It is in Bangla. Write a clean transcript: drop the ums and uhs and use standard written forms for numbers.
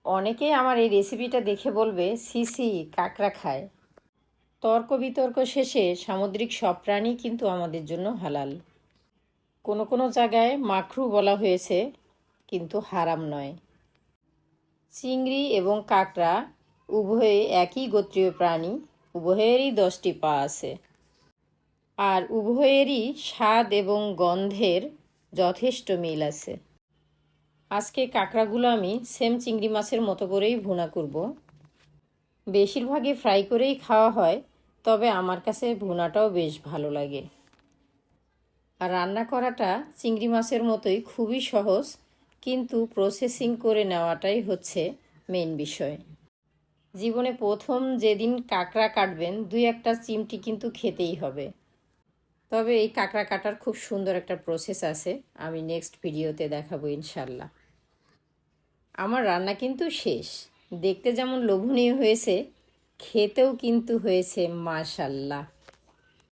অনেকেই আমার এই রেসিপিটা দেখে বলবে সি সি, কাঁকড়া খায়। তর্ক বিতর্ক শেষে সামুদ্রিক সব প্রাণী কিন্তু আমাদের জন্য হালাল। কোনো কোনো জায়গায় মাকরু বলা হয়েছে, কিন্তু হারাম নয়। চিংড়ি এবং কাঁকড়া উভয়ে একই গোত্রীয় প্রাণী, উভয়েরই 10টি পা আছে। আর উভয়েরই স্বাদ এবং গন্ধের যথেষ্ট মিল আছে। আজকে কাঁকড়াগুলো আমি সেম চিংড়ি মাছের মতো করেই ভুনা করব। বেশিরভাগই ফ্রাই করেই খাওয়া হয়, তবে আমার কাছে ভুনাটাও বেশ ভালো লাগে। আর রান্না করাটা চিংড়ি মাছের মতোই খুবই সহজ, কিন্তু প্রসেসিং করে নেওয়াটাই হচ্ছে মেন বিষয়। জীবনে প্রথম যেদিন কাঁকড়া কাটবেন 2-1টা চিমটি কিন্তু খেতেই হবে। তবে এই কাঁকড়া কাটার খুব সুন্দর একটা প্রসেস আছে, আমি নেক্সট ভিডিওতে দেখাবো ইনশাল্লাহ। আমার রান্না কিন্তু শেষ। দেখতে যেমন লোভনীয় হয়েছে, খেতেও কিন্তু হয়েছে মাশাল্লাহ।